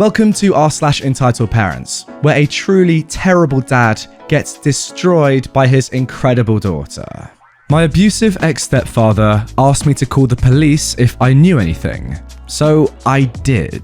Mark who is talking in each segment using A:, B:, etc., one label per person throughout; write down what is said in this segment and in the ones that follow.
A: Welcome to r/EntitledParents, where a truly terrible dad gets destroyed by his incredible daughter. My abusive ex-stepfather asked me to call the police if I knew anything, so I did.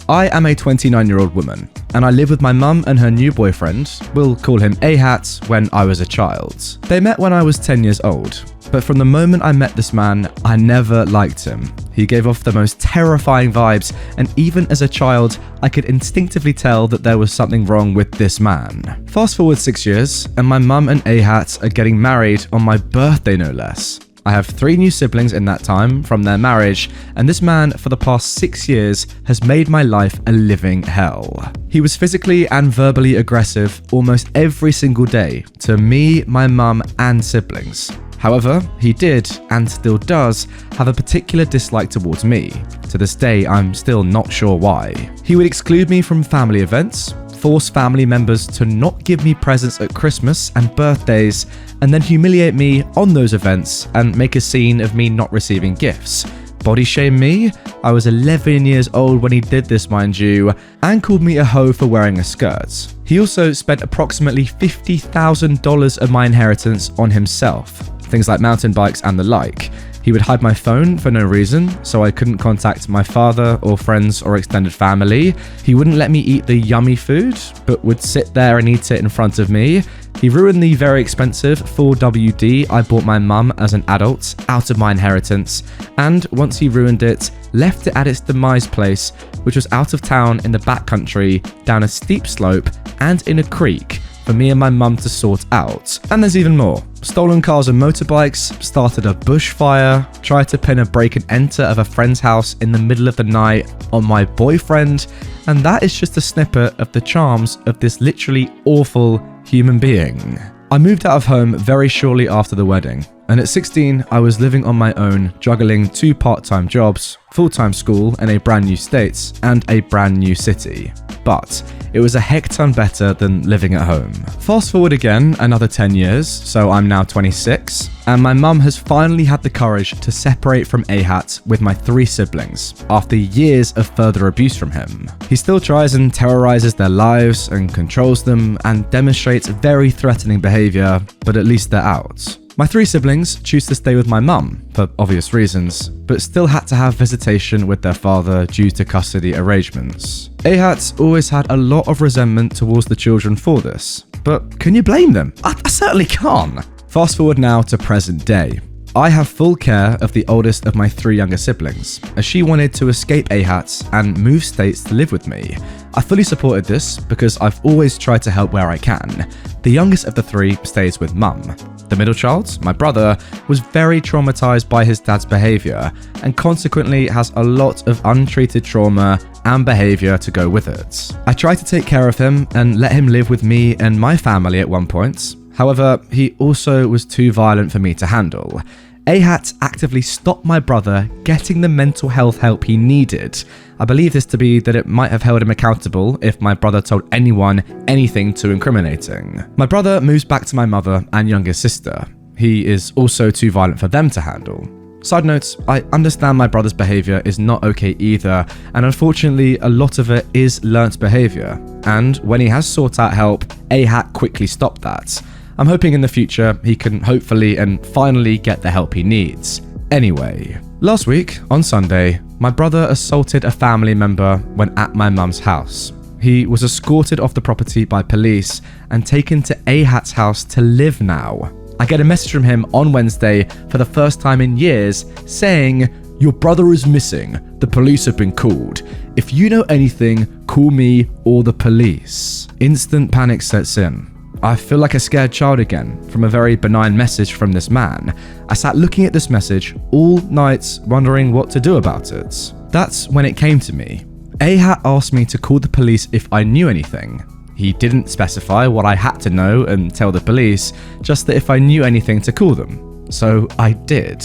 A: I am a 29-year-old woman, and I live with my mum and her new boyfriend, we'll call him A-Hat, when I was a child. They met when I was 10 years old, but from the moment I met this man, I never liked him. He gave off the most terrifying vibes, and even as a child, I could instinctively tell that there was something wrong with this man. Fast forward 6 years, and my mum and A-Hat are getting married on my birthday no less. I have 3 new siblings in that time from their marriage, and this man for the past 6 years has made my life a living hell. He was physically and verbally aggressive almost every single day to me, my mum, and siblings. However, he did, and still does, have a particular dislike towards me. To this day, I'm still not sure why. He would exclude me from family events, force family members to not give me presents at Christmas and birthdays, and then humiliate me on those events and make a scene of me not receiving gifts. Body shame me? I was 11 years old when he did this, mind you, and called me a hoe for wearing a skirt. He also spent approximately $50,000 of my inheritance on himself, things like mountain bikes and the like. He would hide my phone for no reason, so I couldn't contact my father or friends or extended family. He wouldn't let me eat the yummy food, but would sit there and eat it in front of me. He ruined the very expensive 4WD I bought my mum as an adult out of my inheritance, and once he ruined it, left it at its demise place, which was out of town in the backcountry, down a steep slope, and in a creek, for me and my mum to sort out. And there's even more. Stolen cars and motorbikes, started a bushfire, tried to pin a break and enter of a friend's house in the middle of the night on my boyfriend, and that is just a snippet of the charms of this literally awful human being. I moved out of home very shortly after the wedding, and at 16, I was living on my own, juggling 2 part-time jobs, full-time school in a brand new state, and a brand new city. But it was a heck ton better than living at home. Fast forward again another 10 years, so I'm now 26, and my mum has finally had the courage to separate from A-Hat with my 3 siblings, after years of further abuse from him. He still tries and terrorizes their lives and controls them and demonstrates very threatening behavior, but at least they're out. My 3 siblings choose to stay with my mum, for obvious reasons, but still had to have visitation with their father due to custody arrangements. A-Hat's always had a lot of resentment towards the children for this, but can you blame them? I certainly can't. Fast forward now to present day. I have full care of the oldest of my 3 younger siblings, as she wanted to escape A-Hat and move states to live with me. I fully supported this because I've always tried to help where I can. The youngest of the 3 stays with mum. The middle child, my brother, was very traumatized by his dad's behavior and consequently has a lot of untreated trauma and behavior to go with it. I tried to take care of him and let him live with me and my family at one point. However, he also was too violent for me to handle. A-Hat actively stopped my brother getting the mental health help he needed. I believe this to be that it might have held him accountable if my brother told anyone anything too incriminating. My brother moves back to my mother and younger sister. He is also too violent for them to handle. Side note, I understand my brother's behavior is not okay either, and unfortunately a lot of it is learnt behavior. And when he has sought out help, A-Hat quickly stopped that. I'm hoping in the future he can hopefully and finally get the help he needs. Anyway, last week, on Sunday, my brother assaulted a family member when at my mum's house. He was escorted off the property by police and taken to A-Hat's house to live now. I get a message from him on Wednesday for the first time in years saying, "Your brother is missing. The police have been called. If you know anything, call me or the police." Instant panic sets in. I feel like a scared child again from a very benign message from this man. I sat looking at this message all night wondering what to do about it. That's when it came to me. A-Hat asked me to call the police if I knew anything. He didn't specify what I had to know and tell the police, just that if I knew anything to call them. So I did.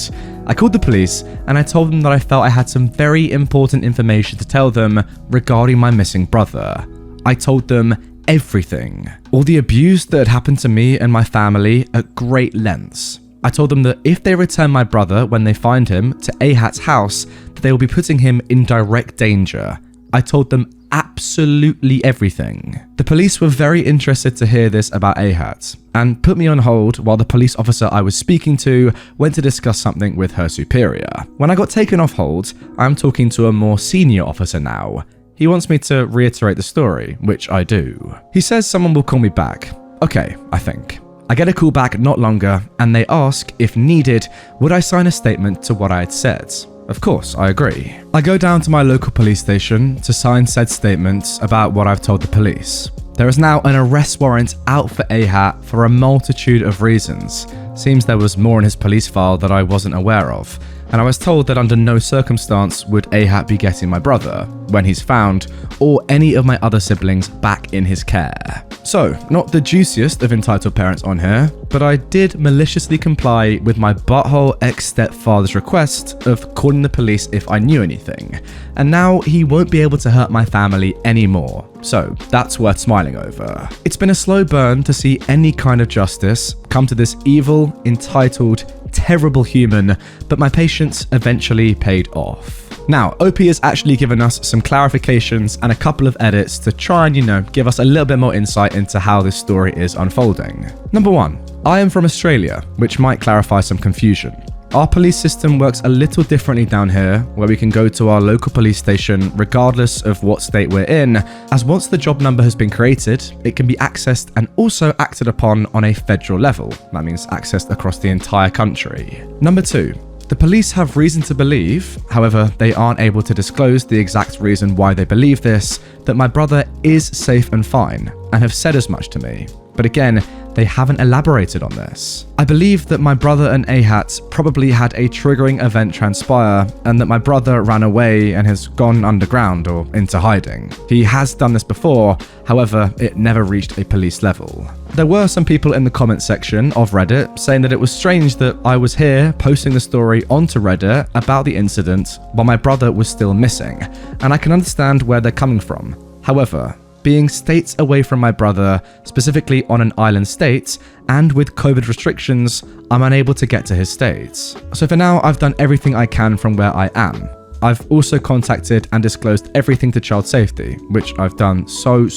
A: I called the police and I told them that I felt I had some very important information to tell them regarding my missing brother. I told them everything. All the abuse that had happened to me and my family at great lengths. I told them that if they return my brother when they find him to A-Hat's house, that they will be putting him in direct danger. I told them absolutely everything. The police were very interested to hear this about Ahat and put me on hold while the police officer I was speaking to went to discuss something with her superior. When I got taken off hold, I'm talking to a more senior officer now. He wants me to reiterate the story, which I do. He says someone will call me back. Okay, I think. I get a call back not longer, and they ask, if needed, would I sign a statement to what I had said? Of course, I agree. I go down to my local police station to sign said statement about what I've told the police. There is now an arrest warrant out for Ahat for a multitude of reasons. Seems there was more in his police file that I wasn't aware of, and I was told that under no circumstance would Ahat be getting my brother, when he's found, or any of my other siblings back in his care. So, not the juiciest of entitled parents on here, but I did maliciously comply with my butthole ex-stepfather's request of calling the police if I knew anything, and now he won't be able to hurt my family anymore. So, that's worth smiling over. It's been a slow burn to see any kind of justice come to this evil, entitled, terrible human, but my patience eventually paid off. Now, OP has actually given us some clarifications and a couple of edits to try and, give us a little bit more insight into how this story is unfolding. Number 1, I am from Australia, which might clarify some confusion. Our police system works a little differently down here, where we can go to our local police station regardless of what state we're in, as once the job number has been created, it can be accessed and also acted upon on a federal level. That means accessed across the entire country. Number 2, the police have reason to believe, however, they aren't able to disclose the exact reason why they believe this, that my brother is safe and fine, and have said as much to me. But again, they haven't elaborated on this. I believe that my brother and Ahat probably had a triggering event transpire, and that my brother ran away and has gone underground or into hiding. He has done this before, however, it never reached a police level. There were some people in the comment section of Reddit saying that it was strange that I was here posting the story onto Reddit about the incident while my brother was still missing, and I can understand where they're coming from. However, being states away from my brother, specifically on an island state, and with COVID restrictions, I'm unable to get to his states. So for now, I've done everything I can from where I am. I've also contacted and disclosed everything to child safety, which I've done so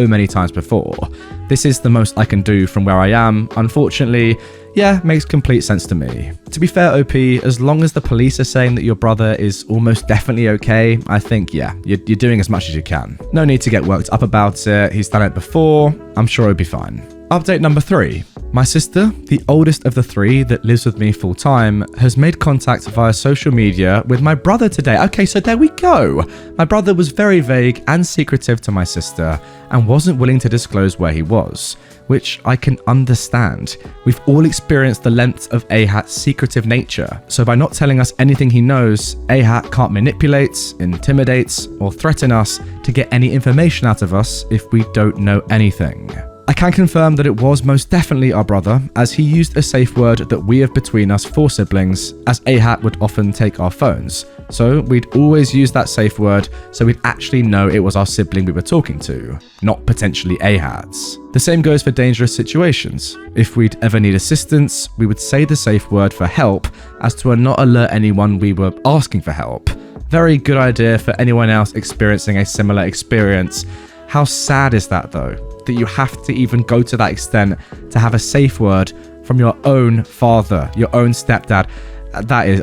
A: many times before. This is the most I can do from where I am. Unfortunately, yeah, makes complete sense to me. To be fair, OP, as long as the police are saying that your brother is almost definitely okay, I think, yeah, you're doing as much as you can. No need to get worked up about it. He's done it before. I'm sure he'll be fine. Update number 3. My sister, the oldest of the 3 that lives with me full time, has made contact via social media with my brother today. Okay, so there we go. My brother was very vague and secretive to my sister and wasn't willing to disclose where he was, which I can understand. We've all experienced the length of Ahat's secretive nature, so by not telling us anything he knows, Ahat can't manipulate, intimidate, or threaten us to get any information out of us if we don't know anything. I can confirm that it was most definitely our brother, as he used a safe word that we have between us 4 siblings, as Ahat would often take our phones. So we'd always use that safe word so we'd actually know it was our sibling we were talking to, not potentially Ahat's. The same goes for dangerous situations. If we'd ever need assistance, we would say the safe word for help as to not alert anyone we were asking for help. Very good idea for anyone else experiencing a similar experience. How sad is that though? That you have to even go to that extent to have a safe word from your own father, your own stepdad. That is,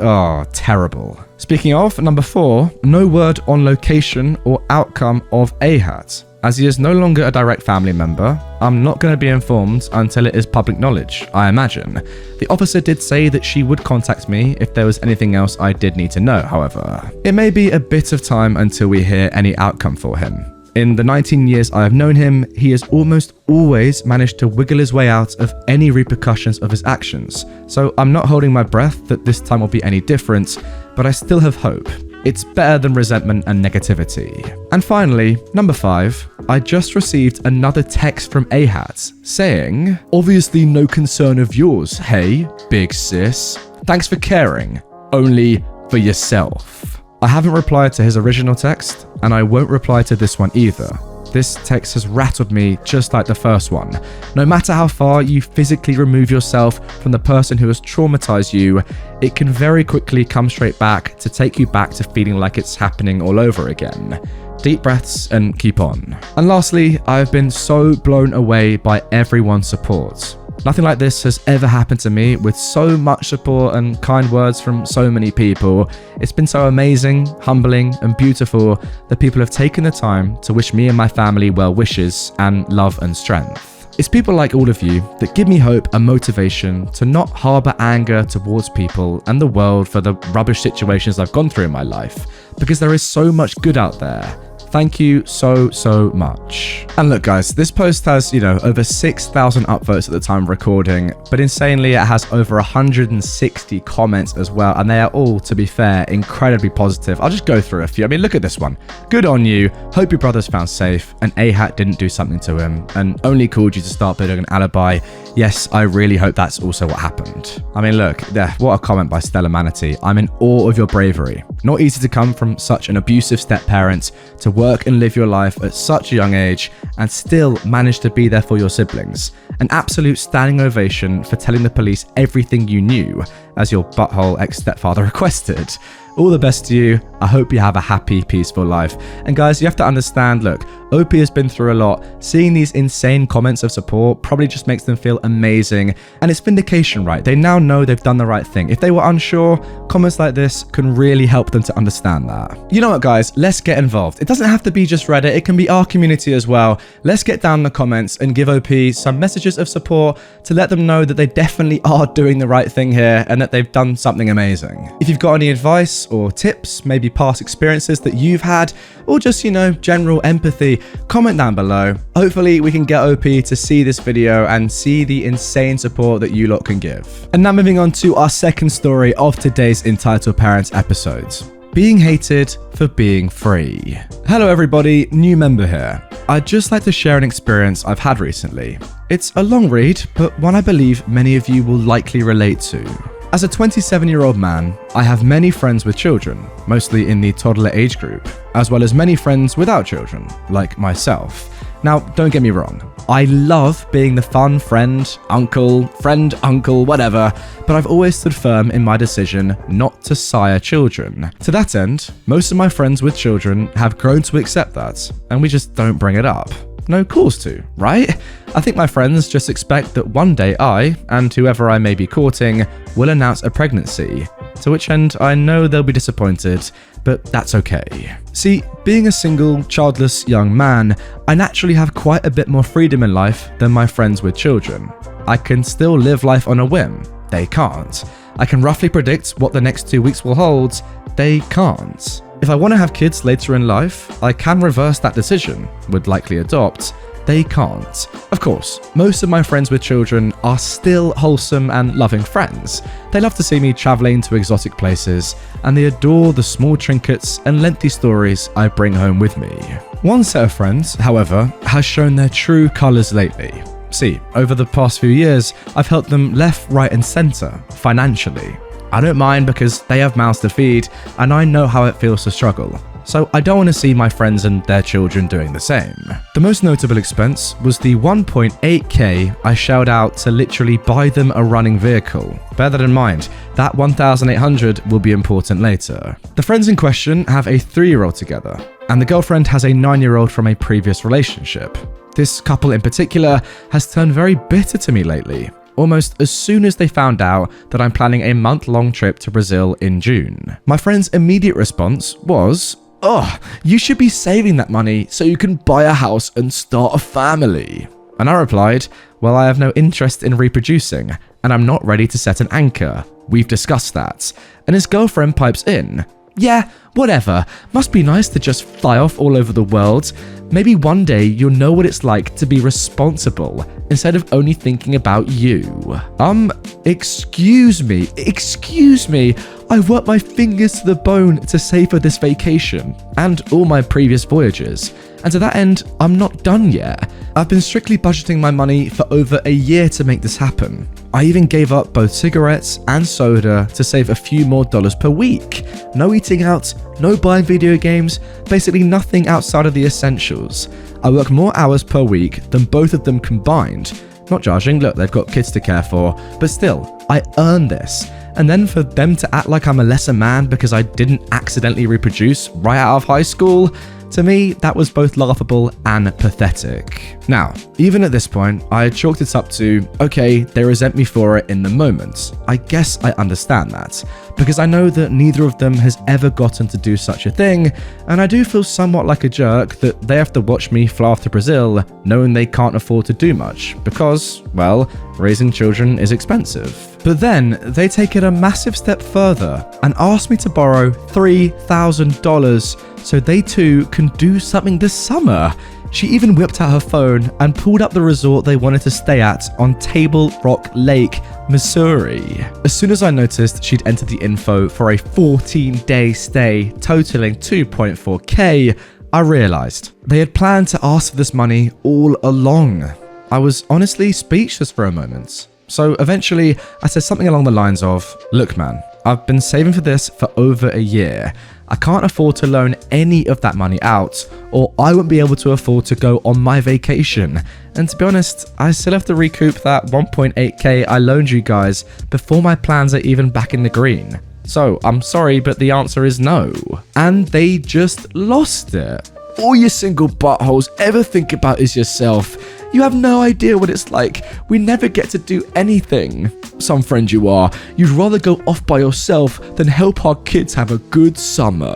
A: terrible. Speaking of, number 4, no word on location or outcome of Ahat. As he is no longer a direct family member, I'm not going to be informed until it is public knowledge, I imagine. The officer did say that she would contact me if there was anything else I did need to know, however. It may be a bit of time until we hear any outcome for him. In the 19 years I have known him, he has almost always managed to wiggle his way out of any repercussions of his actions. So I'm not holding my breath that this time will be any different, but I still have hope. It's better than resentment and negativity. And finally, number 5, I just received another text from Ahat saying, "Obviously no concern of yours, hey, big sis. Thanks for caring, only for yourself." I haven't replied to his original text, and I won't reply to this one either. This text has rattled me just like the first one. No matter how far you physically remove yourself from the person who has traumatized you, it can very quickly come straight back to take you back to feeling like it's happening all over again. deep breaths, and keep on. And lastly, I've been so blown away by everyone's support. Nothing like this has ever happened to me, with so much support and kind words from so many people. It's been so amazing, humbling, and beautiful that people have taken the time to wish me and my family well wishes and love and strength. It's people like all of you that give me hope and motivation to not harbour anger towards people and the world for the rubbish situations I've gone through in my life, because there is so much good out there. Thank you so much. And look guys, this post has, over 6,000 upvotes at the time of recording, but insanely it has over 160 comments as well, and they are all, to be fair, incredibly positive. I'll just go through a few. I mean, look at this one. Good on you. Hope your brother's found safe, and AHAT didn't do something to him, and only called you to start building an alibi. Yes, I really hope that's also what happened. I mean, look, what a comment by Stellar Manatee. I'm in awe of your bravery. Not easy to come from such an abusive step-parent to work and live your life at such a young age and still manage to be there for your siblings. An absolute standing ovation for telling the police everything you knew, as your butthole ex-stepfather requested. All the best to you. I hope you have a happy, peaceful life. And guys, you have to understand, look, OP has been through a lot. Seeing these insane comments of support probably just makes them feel amazing. And it's vindication, right? They now know they've done the right thing. If they were unsure, comments like this can really help them to understand that. You know what, guys? Let's get involved. It doesn't have to be just Reddit. It can be our community as well. Let's get down in the comments and give OP some messages of support to let them know that they definitely are doing the right thing here and that they've done something amazing. If you've got any advice or tips, maybe past experiences that you've had, or just, general empathy, comment down below. Hopefully we can get OP to see this video and see the insane support that you lot can give. And now moving on to our second story of today's Entitled Parents episodes. Being hated for being free. Hello everybody, new member here. I'd just like to share an experience I've had recently. It's a long read, but one I believe many of you will likely relate to. As a 27-year-old man, I have many friends with children, mostly in the toddler age group, as well as many friends without children, like myself. Now, don't get me wrong, I love being the fun friend, uncle, whatever, but I've always stood firm in my decision not to sire children. To that end, most of my friends with children have grown to accept that, and we just don't bring it up. No cause to, right? I think my friends just expect that one day I, and whoever I may be courting, will announce a pregnancy, to which end I know they'll be disappointed, but that's okay. See, being a single, childless young man, I naturally have quite a bit more freedom in life than my friends with children. I can still live life on a whim. They can't. I can roughly predict what the next 2 weeks will hold. They can't. If I want to have kids later in life, I can reverse that decision, would likely adopt. They can't. Of course, most of my friends with children are still wholesome and loving friends. They love to see me traveling to exotic places, and they adore the small trinkets and lengthy stories I bring home with me. One set of friends, however, has shown their true colours lately. See, over the past few years, I've helped them left, right and centre, financially. I don't mind because they have mouths to feed, and I know how it feels to struggle. So I don't want to see my friends and their children doing the same. The most notable expense was the 1.8k I shelled out to literally buy them a running vehicle. Bear that in mind, that 1,800 will be important later. The friends in question have a 3-year-old together, and the girlfriend has a 9-year-old from a previous relationship. This couple in particular has turned very bitter to me lately, almost as soon as they found out that I'm planning a month-long trip to Brazil in June. My friend's immediate response was, "Oh, you should be saving that money so you can buy a house and start a family." And I replied, "Well, I have no interest in reproducing, and I'm not ready to set an anchor. We've discussed that." And his girlfriend pipes in, "Yeah, whatever. Must be nice to just fly off all over the world. Maybe one day you'll know what it's like to be responsible instead of only thinking about you." Excuse me. I've worked my fingers to the bone to save for this vacation and all my previous voyages. And to that end, I'm not done yet. I've been strictly budgeting my money for over a year to make this happen. I even gave up both cigarettes and soda to save a few more dollars per week. No eating out, no buying video games, basically nothing outside of the essentials. I work more hours per week than both of them combined. Not judging, look, they've got kids to care for, but still, I earned this. And then for them to act like I'm a lesser man because I didn't accidentally reproduce right out of high school, To me, that was both laughable and pathetic. Now, even at this point, I had chalked it up to, okay, they resent me for it in the moment. I guess I understand that, because I know that neither of them has ever gotten to do such a thing, and I do feel somewhat like a jerk that they have to watch me fly off to Brazil knowing they can't afford to do much, because, well, raising children is expensive. But then, they take it a massive step further and ask me to borrow $3,000 so they too can do something this summer. She even whipped out her phone and pulled up the resort they wanted to stay at on Table Rock Lake, Missouri. As soon as I noticed she'd entered the info for a 14-day stay totaling $2.4K, I realized they had planned to ask for this money all along. I was honestly speechless for a moment. So eventually, I said something along the lines of, look man, I've been saving for this for over a year. I can't afford to loan any of that money out, or I won't be able to afford to go on my vacation. And to be honest, I still have to recoup that 1.8K I loaned you guys before my plans are even back in the green. So I'm sorry, but the answer is no. And they just lost it. All you single buttholes ever think about is yourself. You have no idea what it's like. We never get to do anything. Some friend you are. You'd rather go off by yourself than help our kids have a good summer.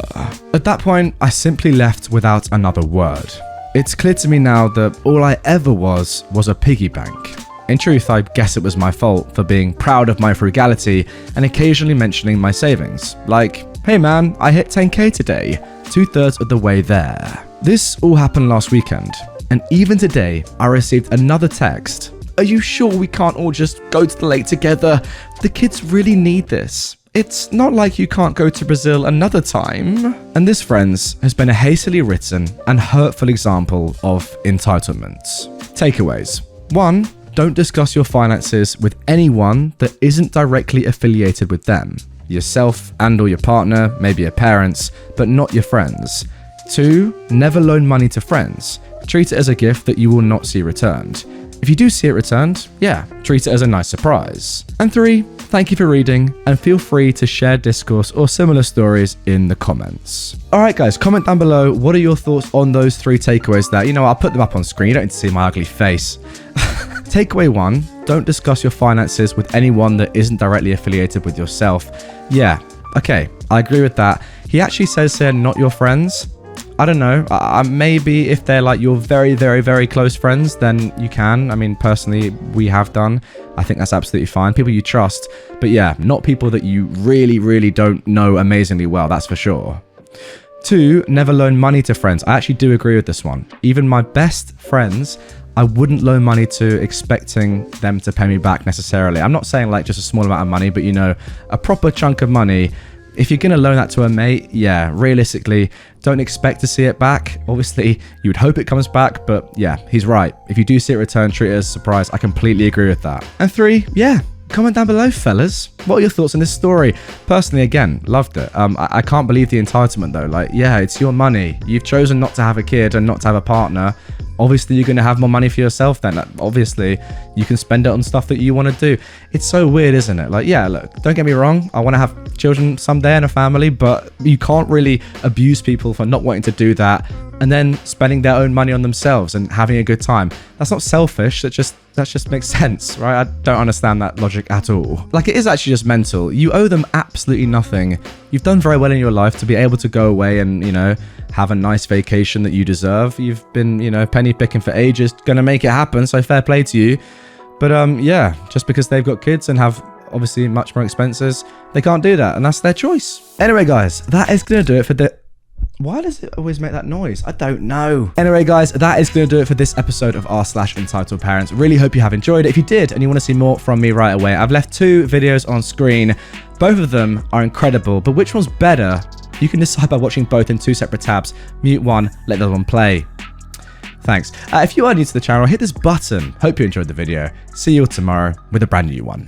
A: At that point, I simply left without another word. It's clear to me now that all I ever was a piggy bank. In truth, I guess it was my fault for being proud of my frugality and occasionally mentioning my savings. Like, hey man, I hit 10K today, 2/3 of the way there. This all happened last weekend. And even today, I received another text. Are you sure we can't all just go to the lake together? The kids really need this. It's not like you can't go to Brazil another time. And this, friends, has been a hastily written and hurtful example of entitlement. Takeaways. 1. Don't discuss your finances with anyone that isn't directly affiliated with them. Yourself and or your partner, maybe your parents, but not your friends. 2. Never loan money to friends. Treat it as a gift that you will not see returned. If you do see it returned, yeah, treat it as a nice surprise. And 3, thank you for reading, and feel free to share discourse or similar stories in the comments. Alright guys, comment down below, what are your thoughts on those 3 takeaways there? You know, I'll put them up on screen, you don't need to see my ugly face. Takeaway 1, don't discuss your finances with anyone that isn't directly affiliated with yourself. Yeah, okay, I agree with that. He actually says here, not your friends. I don't know, maybe if they're like your very, very, very close friends, then you can. I mean, personally, we have done. I think that's absolutely fine. People you trust. But yeah, not people that you really, really don't know amazingly well, that's for sure. 2, never loan money to friends. I actually do agree with this one. Even my best friends, I wouldn't loan money to expecting them to pay me back necessarily. I'm not saying like just a small amount of money, but you know, a proper chunk of money. If you're going to loan that to a mate, yeah, realistically, don't expect to see it back. Obviously, you would hope it comes back, but yeah, he's right. If you do see it return, treat it as a surprise. I completely agree with that. And 3, yeah, comment down below, fellas. What are your thoughts on this story? Personally, again, loved it. I can't believe the entitlement, though. Like, yeah, it's your money. You've chosen not to have a kid and not to have a partner. Obviously, you're going to have more money for yourself then. Obviously, you can spend it on stuff that you want to do. It's so weird, isn't it? Like, yeah, look, don't get me wrong. I want to have children someday and a family, but you can't really abuse people for not wanting to do that and then spending their own money on themselves and having a good time. That's not selfish. That just makes sense, right? I don't understand that logic at all. Like, it is actually just mental. You owe them absolutely nothing. You've done very well in your life to be able to go away and, you know, have a nice vacation that you deserve. You've been, you know, penny picking for ages, gonna make it happen, so fair play to you. But yeah, just because they've got kids and have obviously much more expenses, they can't do that, and that's their choice. Anyway, guys, that is gonna do it for the... Why does it always make that noise? I don't know. Anyway, guys, that is going to do it for this episode of r/EntitledParents. Really hope you have enjoyed it. If you did and you want to see more from me right away, I've left 2 videos on screen. Both of them are incredible, but which one's better? You can decide by watching both in 2 separate tabs. Mute one, let the other one play. Thanks. If you are new to the channel, hit this button. Hope you enjoyed the video. See you all tomorrow with a brand new one.